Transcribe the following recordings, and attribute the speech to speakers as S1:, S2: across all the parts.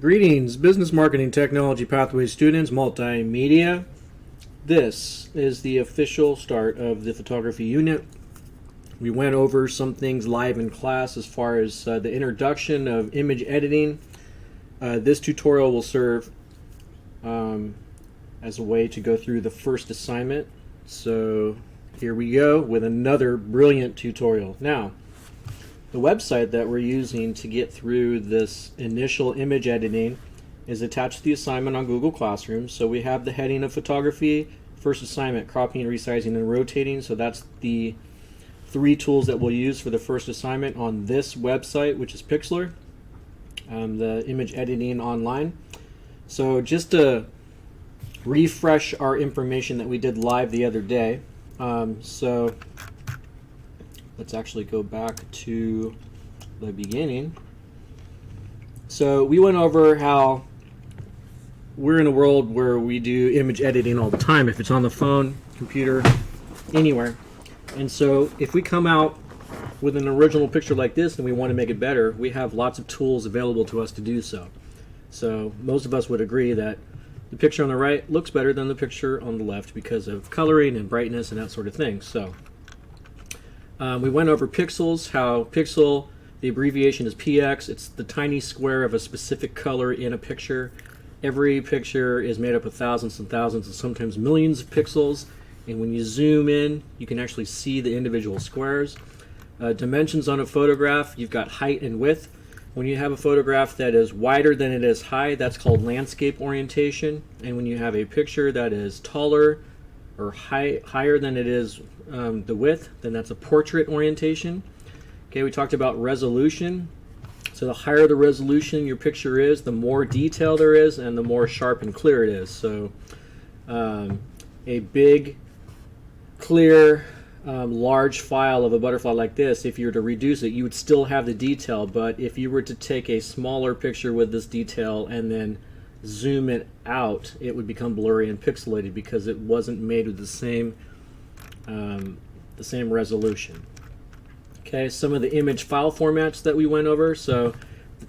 S1: Greetings, business marketing technology pathway students, multimedia. This is the official start of the photography unit. We went over some things live in class as far as the introduction of image editing. This tutorial will serve as a way to go through the first assignment. So here we go with another brilliant tutorial. Now, the website that we're using to get through this initial image editing is attached to the assignment on Google Classroom. So we have the heading of photography, first assignment, cropping, resizing, and rotating. So that's the three tools that we'll use for the first assignment on this website, which is Pixlr, the image editing online. So just to refresh our information that we did live the other day. So let's actually go back to the beginning. So we went over how we're in a world where we do image editing all the time, if it's on the phone, computer, anywhere. And so if we come out with an original picture like this and we want to make it better, we have lots of tools available to us to do so. So most of us would agree that the picture on the right looks better than the picture on the left because of coloring and brightness and that sort of thing. So we went over pixels, how pixel, the abbreviation is px. It's the tiny square of a specific color in a picture. Every picture is made up of thousands and thousands and sometimes millions of pixels. And when you zoom in, you can actually see the individual squares. Dimensions on a photograph, you've got height and width. When you have a photograph that is wider than it is high, that's called landscape orientation. And when you have a picture that is taller or higher than it is the width, then that's a portrait orientation. Okay, we talked about resolution. So the higher the resolution your picture is, the more detail there is and the more sharp and clear it is. So a big, clear, large file of a butterfly like this, if you were to reduce it, you would still have the detail. But if you were to take a smaller picture with this detail and then zoom it out, it would become blurry and pixelated because it wasn't made with the same resolution. Okay, some of the image file formats that we went over. So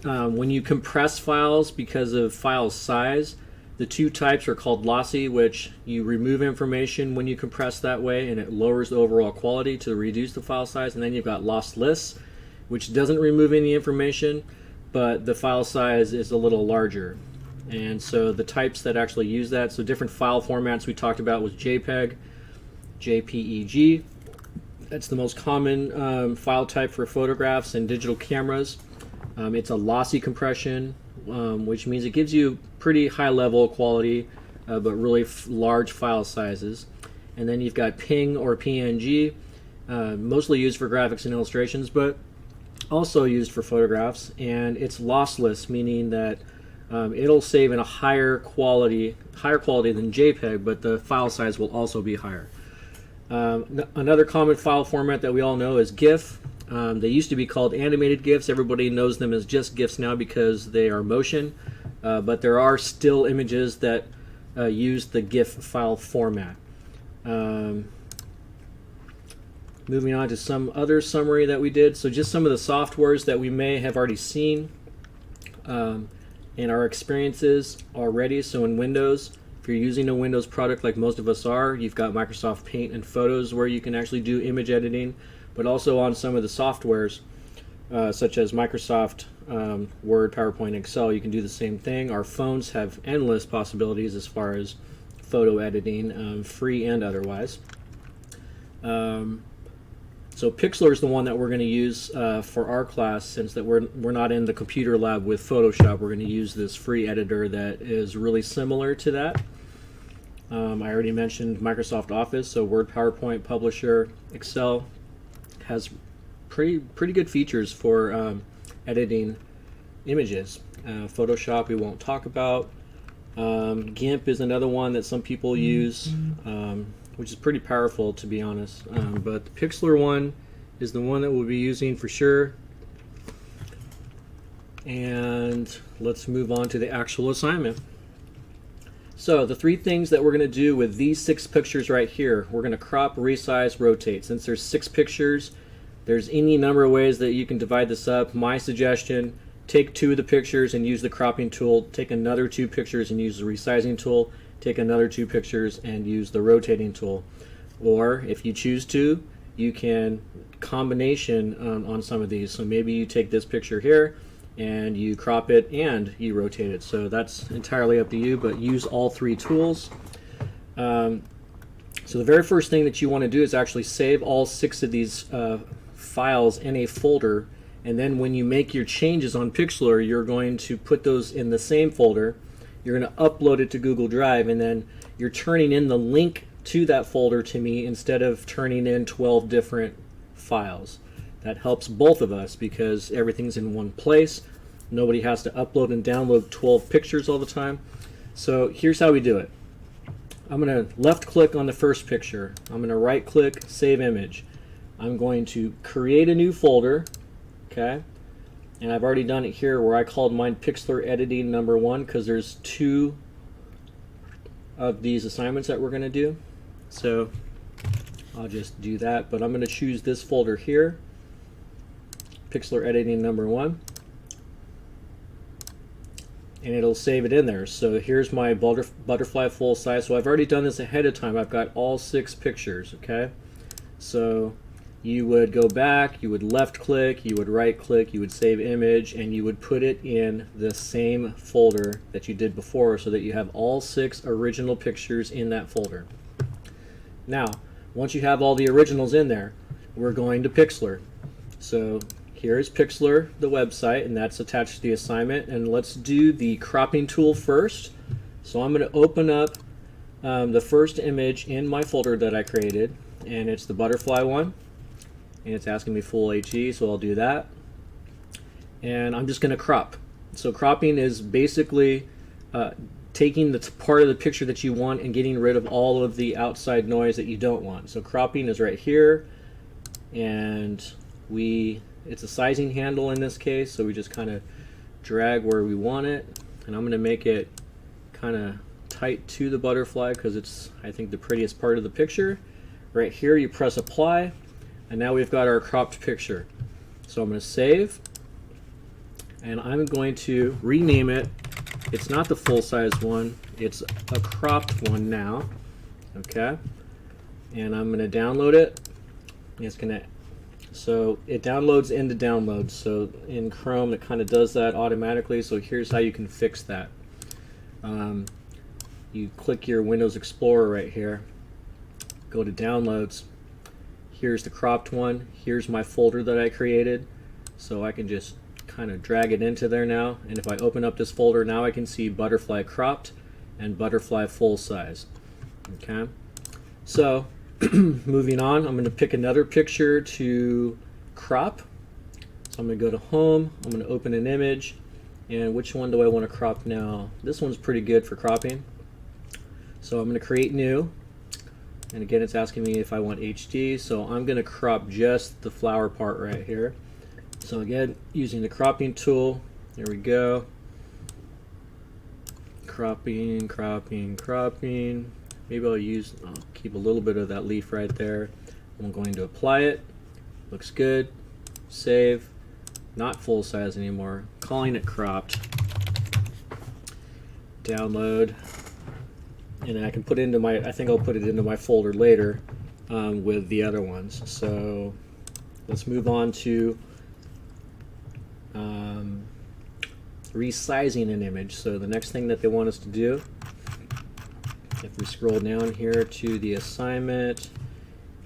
S1: when you compress files because of file size, the two types are called lossy, which you remove information when you compress that way and it lowers the overall quality to reduce the file size. And then you've got lossless, which doesn't remove any information, but the file size is a little larger. And so the types that actually use that, so different file formats we talked about was JPEG, JPEG. That's the most common file type for photographs and digital cameras. It's a lossy compression, which means it gives you pretty high level quality, but really large file sizes. And then you've got PNG or PNG, mostly used for graphics and illustrations, but also used for photographs. And it's lossless, meaning that it'll save in a higher quality than JPEG, but the file size will also be higher. Another common file format that we all know is GIF. They used to be called animated GIFs. Everybody knows them as just GIFs now because they are motion, but there are still images that use the GIF file format. Moving on to some other summary that we did. So just some of the softwares that we may have already seen in our experiences already. So in Windows, if you're using a Windows product like most of us are, you've got Microsoft Paint and Photos where you can actually do image editing, but also on some of the softwares such as Microsoft Word, PowerPoint, Excel, you can do the same thing. Our phones have endless possibilities as far as photo editing, free and otherwise. So Pixlr is the one that we're going to use for our class, since that we're not in the computer lab with Photoshop. We're going to use this free editor that is really similar to that. I already mentioned Microsoft Office, so Word, PowerPoint, Publisher, Excel has pretty good features for editing images. Photoshop we won't talk about. GIMP is another one that some people use, which is pretty powerful, to be honest. But the Pixlr one is the one that we'll be using for sure. And let's move on to the actual assignment. So the three things that we're going to do with these 6 pictures right here, we're going to crop, resize, rotate. Since there's 6 pictures, there's any number of ways that you can divide this up. My suggestion take 2 of the pictures and use the cropping tool, take another 2 pictures and use the resizing tool, take another 2 pictures and use the rotating tool. Or if you choose to, you can combination on some of these. So maybe you take this picture here and you crop it and you rotate it. So that's entirely up to you, but use all 3 tools. So the very first thing that you want to do is actually save all 6 of these files in a folder, and then when you make your changes on Pixlr, you're going to put those in the same folder. You're going to upload it to Google Drive, and then you're turning in the link to that folder to me instead of turning in 12 different files. That helps both of us because everything's in one place. Nobody has to upload and download 12 pictures all the time. So here's how we do it. I'm going to left click on the first picture. I'm going to right click, save image. I'm going to create a new folder, okay? And I've already done it here where I called mine Pixlr Editing number 1 because there's 2 of these assignments that we're going to do. So I'll just do that, but I'm going to choose this folder here, Pixlr Editing number 1. And it'll save it in there. So here's my butterfly full size. So I've already done this ahead of time. I've got all 6 pictures, okay? So you would go back, you would left click, you would right click, you would save image, and you would put it in the same folder that you did before so that you have all 6 original pictures in that folder. Now, once you have all the originals in there, we're going to Pixlr. So here's Pixlr, the website, and that's attached to the assignment. And let's do the cropping tool first. So I'm going to open up the first image in my folder that I created, and it's the butterfly one. And it's asking me full HE, so I'll do that. And I'm just going to crop. So cropping is basically taking the part of the picture that you want and getting rid of all of the outside noise that you don't want. So cropping is right here, and it's a sizing handle in this case, so we just kind of drag where we want it, and I'm going to make it kind of tight to the butterfly because it's, I think, the prettiest part of the picture. Right here you press apply, and now we've got our cropped picture. So I'm going to save, and I'm going to rename it. It's not the full size one, it's a cropped one now, okay? And I'm going to download it. It's going to, so it downloads into downloads. So in Chrome it kind of does that automatically. So here's how you can fix that. You click your Windows Explorer right here, go to downloads. Here's the cropped one. Here's my folder that I created. So I can just kind of drag it into there now. And if I open up this folder, now I can see butterfly cropped and butterfly full size. Okay. So moving on, I'm going to pick another picture to crop. So I'm going to go to home. I'm going to open an image. And which one do I want to crop now? This one's pretty good for cropping. So I'm going to create new. And again, it's asking me if I want HD, so I'm going to crop just the flower part right here. So again, using the cropping tool, there we go. Cropping, cropping, cropping. Maybe I'll keep a little bit of that leaf right there. I'm going to apply it. Looks good. Save. Not full size anymore. Calling it cropped. Download. And I can put it into my, I think I'll put it into my folder later with the other ones. So let's move on to resizing an image. So the next thing that they want us to do, if we scroll down here to the assignment,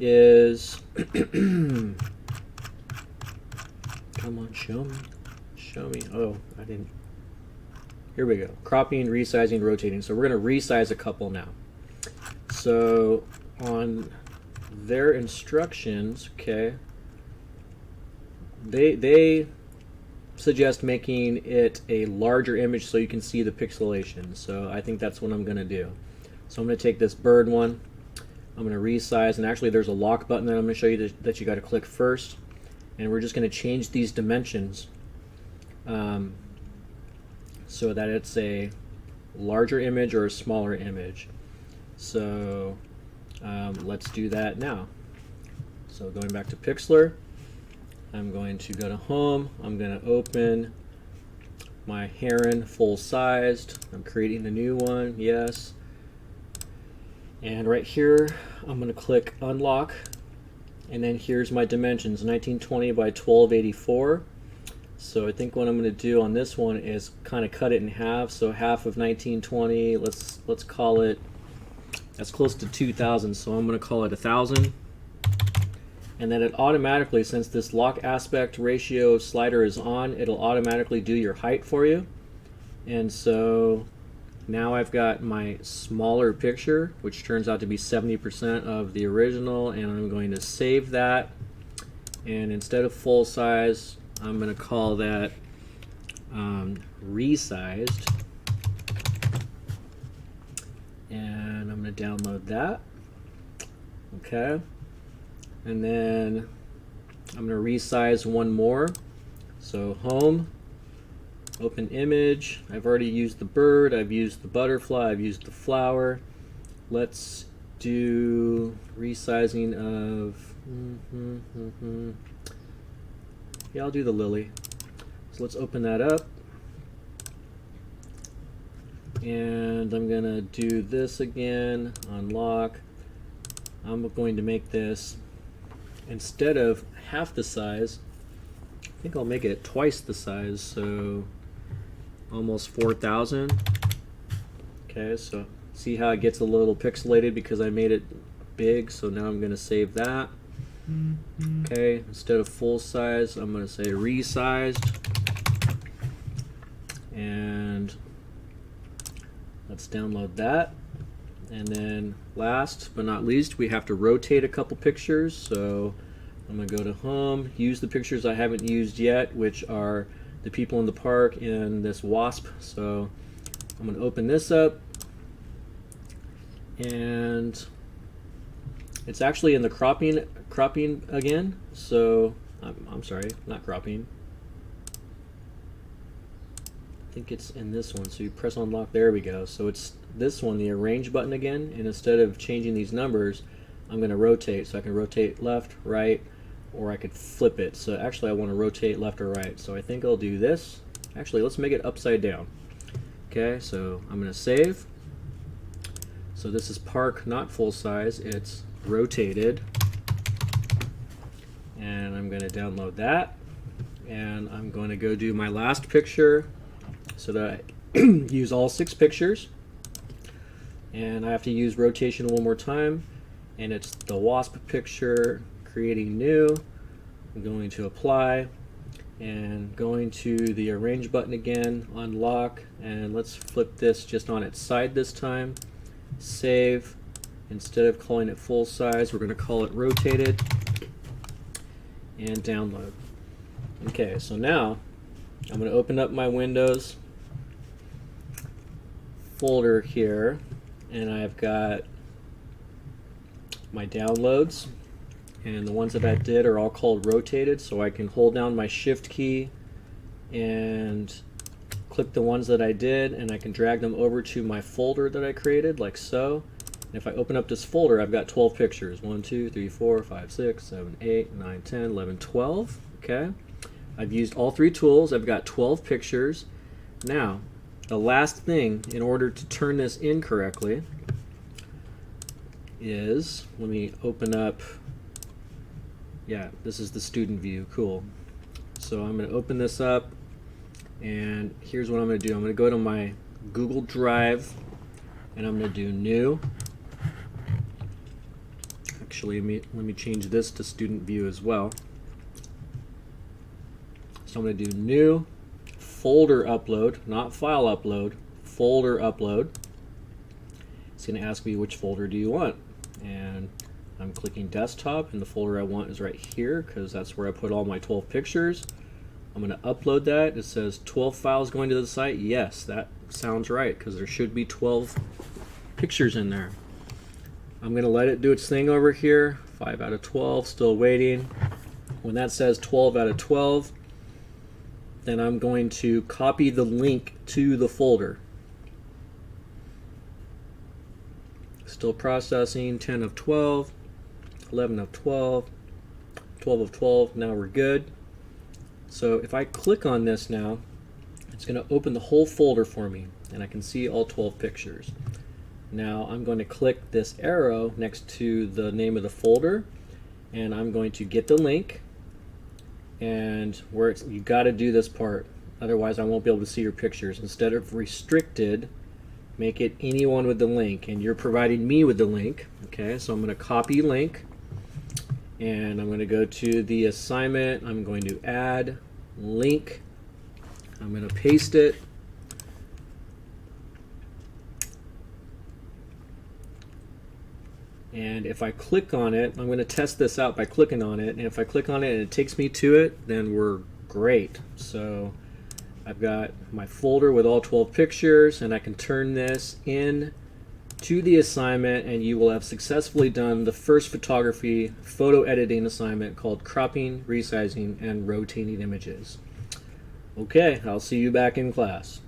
S1: is come on, show me. Show me. Oh, I didn't. Here we go. Cropping, resizing, rotating. So we're going to resize a couple now. So on their instructions, okay, they suggest making it a larger image so you can see the pixelation. So I think that's what I'm going to do. So I'm going to take this bird one. I'm going to resize, and actually there's a lock button that I'm going to show you that you got to click first. And we're just going to change these dimensions so that it's a larger image or a smaller image. So let's do that now. So going back to Pixlr, I'm going to go to home. I'm going to open my heron full sized. I'm creating a new one, yes. And right here, I'm going to click unlock. And then here's my dimensions, 1920 by 1284. So I think what I'm going to do on this one is kind of cut it in half. So half of 1920, let's call it, that's close to 2000, so I'm going to call it 1000. And then it automatically, since this lock aspect ratio slider is on, it'll automatically do your height for you. And so now I've got my smaller picture, which turns out to be 70% of the original, and I'm going to save that. And instead of full size, I'm going to call that resized. And I'm going to download that. Okay. And then I'm going to resize one more. So home, open image. I've already used the bird, I've used the butterfly, I've used the flower. Let's do resizing of, yeah, I'll do the lily. So let's open that up. And I'm going to do this again, unlock. I'm going to make this, instead of half the size, I think I'll make it twice the size, so almost 4,000. Okay, so see how it gets a little pixelated because I made it big, so now I'm going to save that. Okay, instead of full size, I'm going to say resized. And let's download that. And then last but not least, we have to rotate a couple pictures. So I'm going to go to home, use the pictures I haven't used yet, which are the people in the park and this wasp. So I'm going to open this up, and it's actually in the cropping again. So I'm sorry, not cropping. I think it's in this one. So you press unlock, there we go. So it's this one, the arrange button again, and instead of changing these numbers, I'm going to rotate. So I can rotate left, right, or I could flip it. So actually I want to rotate left or right. So I think I'll do this. Actually, let's make it upside down. Okay, so I'm going to save. So this is park, not full size, it's rotated. And I'm going to download that. And I'm going to go do my last picture so that I use all 6 pictures. And I have to use rotation one more time. And it's the wasp picture, creating new. I'm going to apply and going to the arrange button again, unlock, and let's flip this just on its side this time. Save. Instead of calling it full size, we're going to call it rotated, and download. Okay, so now I'm going to open up my Windows folder here, and I've got my downloads, and the ones that I did are all called rotated, so I can hold down my shift key and click the ones that I did, and I can drag them over to my folder that I created, like so. And if I open up this folder, I've got 12 pictures. 1, 2, 3, 4, 5, 6, 7, 8, 9, 10, 11, 12. Okay, I've used all 3 tools. I've got 12 pictures. Now, the last thing in order to turn this in correctly is, let me open up, yeah, this is the student view, cool. So I'm going to open this up, and here's what I'm going to do. I'm going to go to my Google Drive, and I'm going to do new. Actually, let me change this to student view as well. So I'm going to do new, folder upload, not file upload, folder upload. It's going to ask me which folder do you want, and I'm clicking desktop, and the folder I want is right here because that's where I put all my 12 pictures. I'm going to upload that. It says 12 files going to the site. Yes, that sounds right because there should be 12 pictures in there. I'm going to let it do its thing over here. 5 out of 12, still waiting. When that says 12 out of 12, then I'm going to copy the link to the folder. Still processing. 10 of 12, 11 of 12, 12 of 12. Now we're good. So if I click on this now, It's going to open the whole folder for me, and I can see all 12 pictures. Now I'm going to click this arrow next to the name of the folder, and I'm going to get the link, and where it's, you got to do this part, otherwise I won't be able to see your pictures. Instead of restricted, make it anyone with the link, and you're providing me with the link. Okay, so I'm going to copy link, and I'm going to go to the assignment. I'm going to add link. I'm going to paste it. And if I click on it, I'm going to test this out by clicking on it. And if I click on it and it takes me to it, then we're great. So I've got my folder with all 12 pictures, and I can turn this in to the assignment, and you will have successfully done the first photography photo editing assignment called cropping, resizing, and rotating images. Okay, I'll see you back in class.